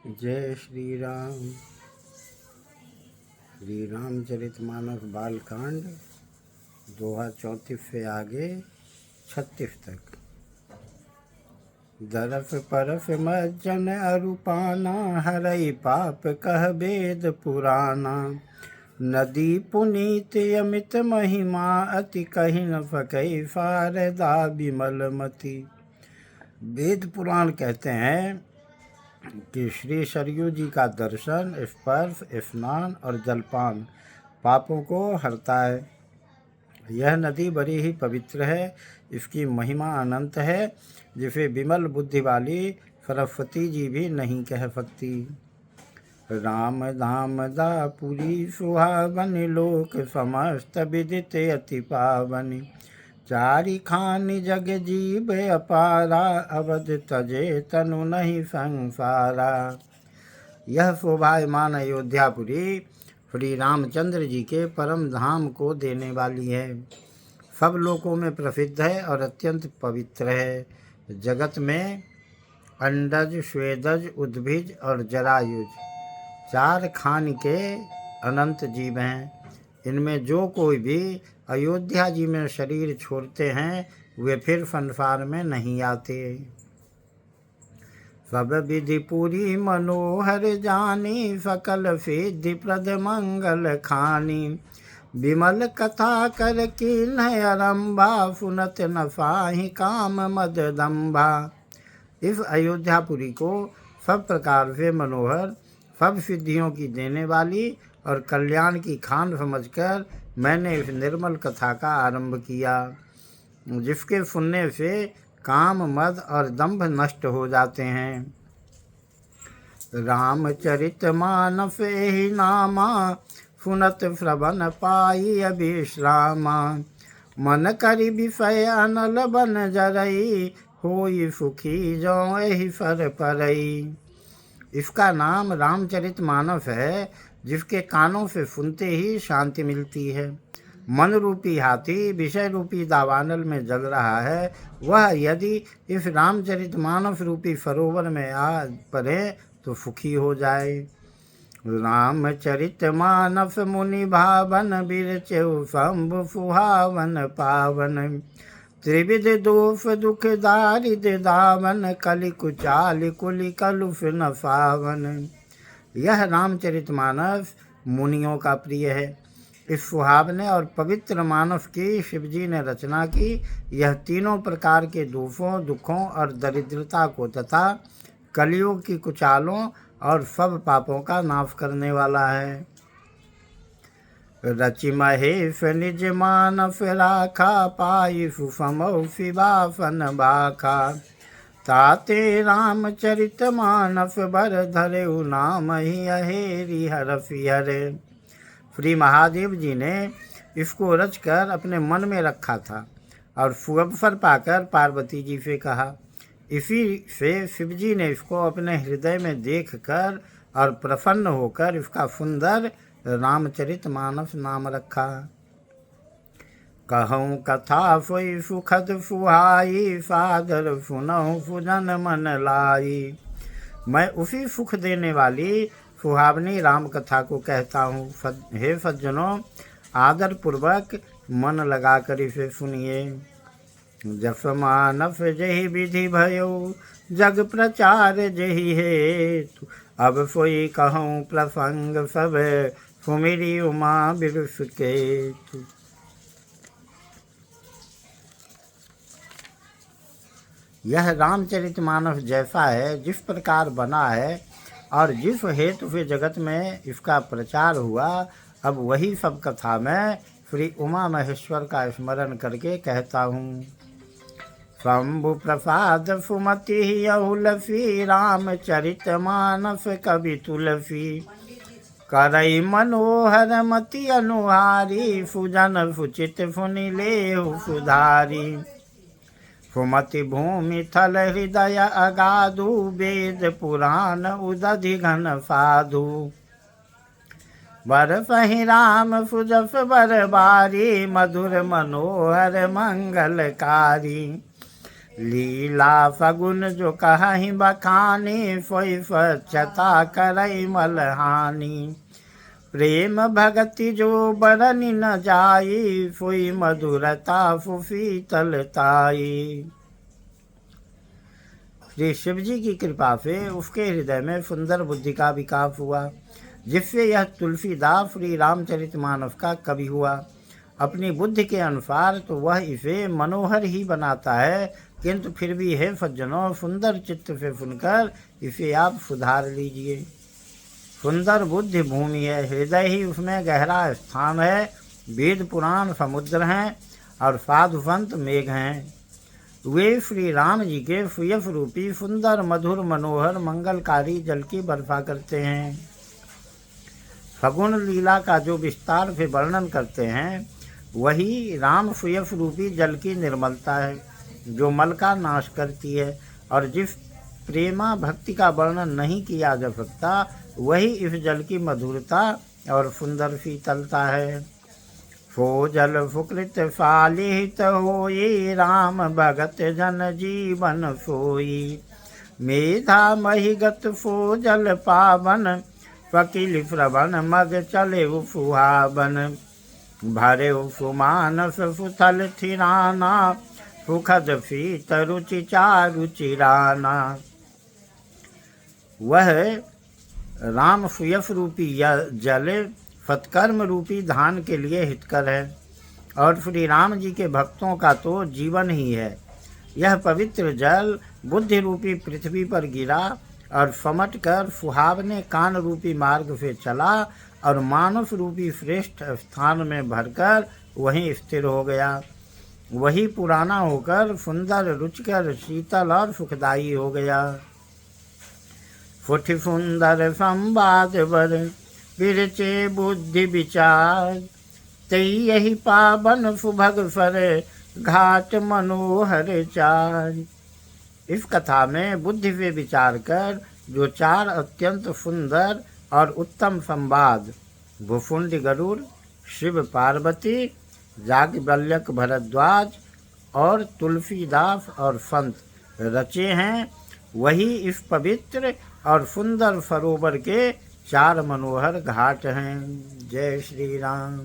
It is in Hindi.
जय श्री राम। श्री रामचरितमानस बालकांड दोहा 34 से आगे 36 तक। दरफ परफ मज्जन अरुपाना, हरई पाप कह वेद पुराना। नदी पुनीत अमित महिमा, अति कही न फकई फारदा विमल मति। वेद पुराण कहते हैं कि श्री सरयू जी का दर्शन, स्पर्श, स्नान और जलपान पापों को हरता है। यह नदी बड़ी ही पवित्र है, इसकी महिमा अनंत है, जिसे विमल बुद्धि वाली सरस्वती जी भी नहीं कह सकती। राम धाम दापुरी सुहावन, लोक समस्त विदित अति पावनी। चारि खानि जग जीव अपारा, अवध तजे तनु नहीं संसारा। यह शोभायमान अयोध्यापुरी श्री रामचंद्र जी के परम धाम को देने वाली है। सब लोकों में प्रसिद्ध है और अत्यंत पवित्र है। जगत में अंडज, स्वेदज, उद्भिज और जरायुज 4 खान के अनंत जीव हैं। इनमें जो कोई भी अयोध्या जी में शरीर छोड़ते हैं, वे फिर संसार में नहीं आते। सब विधि पूरी मनोहर जानी, सकल सिद्धि प्रद मंगल खानी। विमल कथा कर कीन्ह आरंभा, सुनत न साहि काम मद दंभा। इस अयोध्यापुरी को सब प्रकार से मनोहर, सब सिद्धियों की देने वाली और कल्याण की खान समझकर मैंने इस निर्मल कथा का आरंभ किया, जिसके सुनने से काम, मद और दंभ नष्ट हो जाते हैं। रामचरित मानस एहि नामा, सुनत श्रवण पाई अभिश्रामा। मन करि विषय अनल बन जरई, होई सुखी जो एहि फर परई। इसका नाम रामचरित मानस है, जिसके कानों से सुनते ही शांति मिलती है। मन रूपी हाथी विषय रूपी दावानल में जल रहा है, वह यदि इस रामचरित मानस रूपी सरोवर में आ पड़े तो सुखी हो जाए। रामचरित मानस मुनि भावन, बिरचेउ शंभु सुहावन पावन। त्रिविध दोष दुख दारिद दावन, कलि कुचाल कुलि कलुष न सावन। यह रामचरितमानस मुनियों का प्रिय है। इस सुहावने और पवित्र मानस की शिवजी ने रचना की। यह तीनों प्रकार के दोषों, दुखों और दरिद्रता को तथा कलियुग की कुचालों और सब पापों का नाश करने वाला है। रचि महेश निज मानस राखा, पाई सुसमौ शिवासन बाखा। ताते रामचरित मानस बर, धरेउ नाम ही अहेरि हरषि हरे। श्री महादेव जी ने इसको रचकर अपने मन में रखा था और सुअवसर पाकर पार्वती जी से कहा। इसी से शिवजी ने इसको अपने हृदय में देखकर और प्रसन्न होकर इसका सुंदर रामचरित मानस नाम रखा। कहूँ कथा सोई सुखद सुहाई, सादर सुनहु सुजन मन लाई। मैं उसी सुख देने वाली सुहावनी राम कथा को कहता हूँ। हे सज्जनों, आदर पूर्वक मन लगाकर इसे सुनिए। जस मानस जहि विधि भयो, जग प्रचार जहि हेतु। अब सोई कहूँ प्रसंग सब, सुमिरि उमा विरुषकेतु। यह रामचरितमानस जैसा है, जिस प्रकार बना है और जिस हेतु से जगत में इसका प्रचार हुआ, अब वही सब कथा मैं श्री उमा महेश्वर का स्मरण करके कहता हूँ। शंभु प्रसाद सुमति अहुलसी, रामचरित मानस कवि तुलसी। करई मनोहर मति अनुहारी, सुजन सुचित सुनि लेहु सुधारी। सुमति भूमि थल हृदय अगाधु, वेद पुराण उदधि घन साधु। बर सहि राम सुजस बर बारी, मधुर मनोहर मंगलकारी। लीला फगुन जो कहि बखानी, फोई स्वच्छता करई मलहानी। प्रेम भगति जो बरनि न जाई, फोई मधुरता फुफी तलताई। श्री शिव जी की कृपा से उसके हृदय में सुंदर बुद्धि का विकास हुआ, जिससे यह तुलसीदास श्री रामचरितमानस का कवि हुआ। अपनी बुद्धि के अनुसार तो वह इसे मनोहर ही बनाता है, किंतु फिर भी है सज्जनों, सुंदर चित्त से सुनकर इसे आप सुधार लीजिए। सुंदर बुद्धि भूमि है, हृदय ही उसमें गहरा स्थान है। वेद पुराण समुद्र हैं और साधु संत मेघ हैं। वे श्री राम जी के सुयस रूपी सुंदर मधुर मनोहर मंगलकारी जल की वर्षा करते हैं। फगुन लीला का जो विस्तार से वर्णन करते हैं, वही राम सुयस रूपी जल की निर्मलता है, जो मल का नाश करती है। और जिस प्रेमा भक्ति का वर्णन नहीं किया जा सकता, वही इस जल की मधुरता और सुंदर शीतलता है। सो जल सुकृत सालिहित होई, राम भगत जन जीवन सोई। मेधा महिगत सो जल पावन, फकील श्रवण मग चले सुहावन। भरे सुमानस सुथल थिराना, सुखद फीत रुचि चारु चिराना। वह राम सुयस रूपी यह जल सत्कर्म रूपी धान के लिए हितकर है, और श्री राम जी के भक्तों का तो जीवन ही है। यह पवित्र जल बुद्धि रूपी पृथ्वी पर गिरा और समट कर सुहावने कान रूपी मार्ग से चला और मानस रूपी श्रेष्ठ स्थान में भरकर वहीं स्थिर हो गया। वही पुराना होकर सुंदर रुचिकर शीतल और सुखदायी हो गया। फुट सुंदर संवाद बर बिरचे बुद्धि विचार, तई यही पावन सुभग फर घाट मनोहर चार। इस कथा में बुद्धि से विचार कर जो चार अत्यंत सुंदर और उत्तम संवाद भुफुंड गरुड़, शिव पार्वती, याज्ञवल्क्य भरद्वाज और तुलसीदास और संत रचे हैं, वही इस पवित्र और सुंदर सरोवर के चार मनोहर घाट हैं। जय श्री राम।